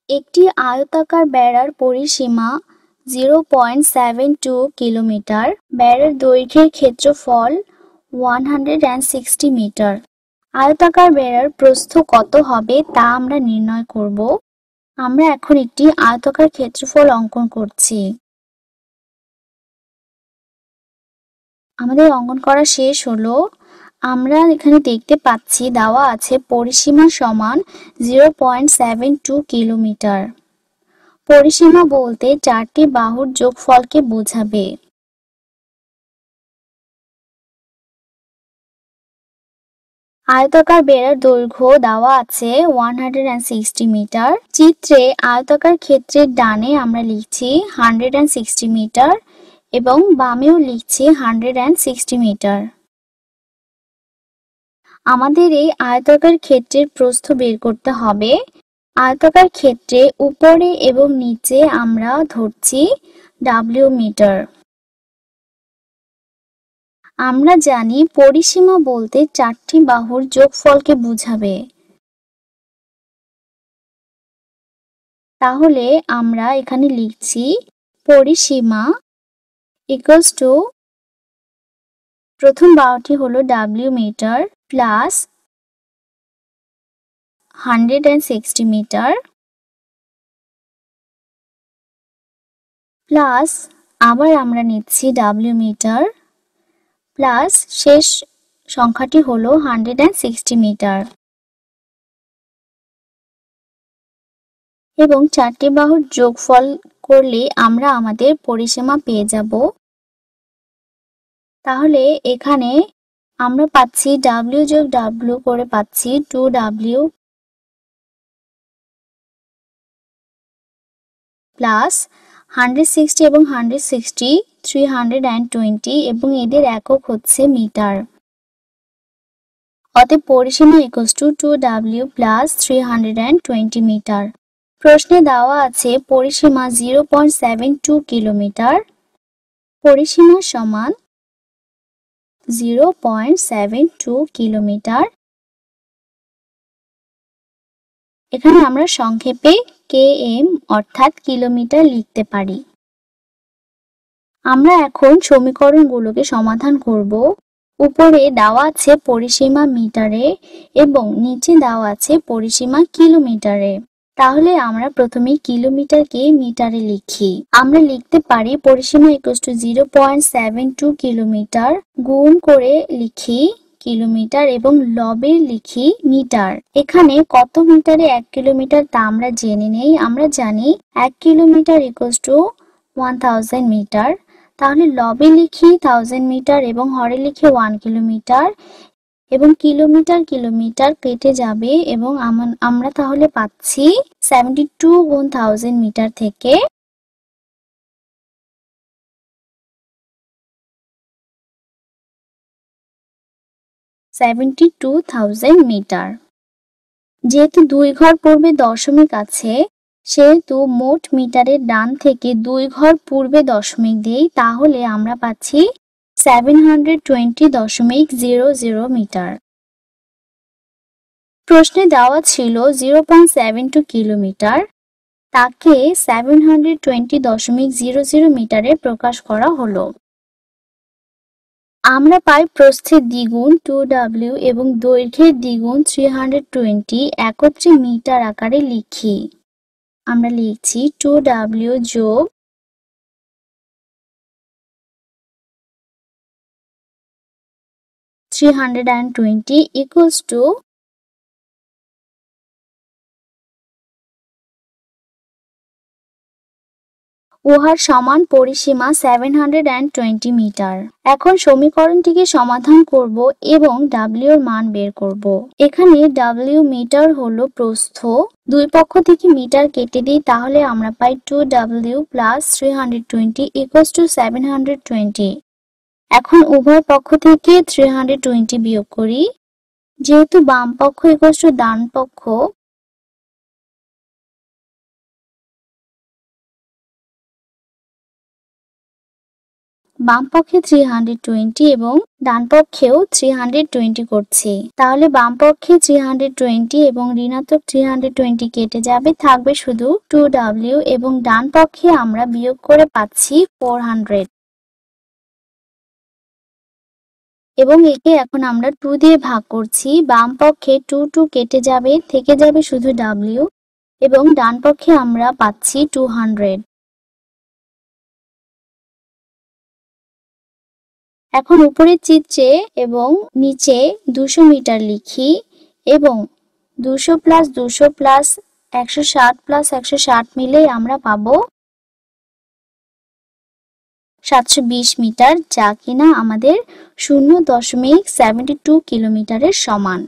একটি আয়তাকার বেড়ার পরিসীমা 0.72 কিলোমিটার। বেড়ার দৈর্ঘ্যের ক্ষেত্রফল 160 মিটার। আয়তাকার বেড়ার প্রস্থ কত হবে তা আমরা নির্ণয় করব। আমরা এখন একটি আয়তাকার ক্ষেত্রফল অঙ্কন করছি। আমাদের অঙ্কন করা শেষ হলো। আমরা এখানে দেখতে পাচ্ছি দেওয়া আছে পরিসীমা সমান 0.72 কিলোমিটার। পরিসীমা বলতে চারটি বাহুর যোগফলকে বোঝাবে। আয়তাকার বেড়ার দৈর্ঘ্য দেওয়া আছে 160 মিটার। চিত্রে আয়তাকার ক্ষেত্রের ডানে আমরা লিখছি 160 মিটার এবং বামেও লিখছি 160 মিটার। আমাদের এই আয়তাকার ক্ষেত্রের প্রস্থ বের করতে হবে। আয়তাকার ক্ষেত্রে উপরে এবং নিচে আমরা ধরছি W মিটার। আমরা জানি পরিসীমা বলতে চারটি বাহুর যোগফলকে বোঝাবে। তাহলে আমরা এখানে লিখছি পরিসীমা ইকুয়ালস টু প্রথম বাহুটি হলো W metre plus 160 metre plus আবার আমরা নিচ্ছি W মিটার প্লাস শেষ সংখ্যাটি হলো 160 মিটার এবং চারটি বাহুর যোগফল করলে আমরা আমাদের পরিসীমা পেয়ে যাব। তাহলে এখানে আমরা পাচ্ছি W যোগ W করে পাচ্ছি 2W প্লাস 160 এবং 160 320 এবং এদের একক হচ্ছে মিটার। অতএব পরিসীমা equals to 2W plus 320 metre. প্রশ্নে দেওয়া আছে পরিসীমা 0.72 কিলোমিটার। পরিসীমা সমান 0.72 কিলোমিটার। এখানে আমরা সংক্ষেপে km অর্থাৎ কিলোমিটার লিখতে পারি। আমরা এখন সমীকরণগুলোকে সমাধান করব। উপরে দেওয়া আছে পরিসীমা মিটারে এবং নিচে দেওয়া আছে পরিসীমা কিলোমিটারে। তাহলে আমরা প্রথমে কিলোমিটারকে মিটারে লিখি। আমরা লিখতে পারি পরিসীমা ইকুয়ালস টু 0.72 কিলোমিটার গুণ করে লিখি কিলোমিটার এবং লবে লিখি মিটার। এখানে কত মিটারে 1 কিলোমিটার তা আমরা জেনে নেই। আমরা জানি 1 কিলোমিটার ইকুয়ালস টু 1000 মিটার। তাহলে লবে লিখি 1000 মিটার এবং হরে লিখি 1 কিলোমিটার এবং কিলোমিটার কিলোমিটার কেটে যাবে এবং আমরা তাহলে পাচ্ছি 72 গুণ 1000 মিটার থেকে 72,000 মিটার। যেহেতু দুই ঘর পূর্বে দশমিক আছে সেহেতু মোট মিটারের ডান থেকে দুই ঘর পূর্বে দশমিক দেই, তাহলে আমরা পাচ্ছি 720.00 মিটার। প্রশ্নে দেওয়া ছিল 0.72 কিলোমিটার, তাকে 720.00 মিটারে প্রকাশ করা হলো। আমরা পাই প্রস্থের দ্বিগুণ 2W এবং দৈর্ঘ্যের দ্বিগুণ 320 একত্রে মিটার আকারে লিখি। আমরা লিখছি 2W যোগ 320 equals to উহার সমান পরিসীমা 720 মিটার। এখন সমীকরণটিকে সমাধান করব এবং W এর মান বের করব। এখানে W মিটার হলো প্রস্থ। দুই পক্ষ থেকে মিটার কেটে দিই, তাহলে আমরা পাই 2W প্লাস 320 equals to 720। এখন উভয় পক্ষ থেকে 320 বিয়োগ করি। যেহেতু বাম পক্ষ equals to ডান পক্ষ, বাম পক্ষে 320 এবং ডান পক্ষেও 320 করছি। তাহলে বাম পক্ষে 320 এবং ঋণাত্মক 320 কেটে যাবে, থাকবে শুধু 2w এবং ডান পক্ষে আমরা বিয়োগ করে পাচ্ছি 400 এবং একে এখন আমরা 2 দিয়ে ভাগ করছি। বাম পক্ষে 2 কেটে যাবে, থেকে যাবে শুধু w এবং ডান পক্ষে আমরা পাচ্ছি 200। এখন উপরের চিত্রে এবং নিচে 200 মিটার লিখি এবং 200 প্লাস 200 প্লাস 160 প্লাস 160 মিলে আমরা পাবো 720 মিটার, যা কিনা আমাদের 0.72 কিলোমিটারের সমান।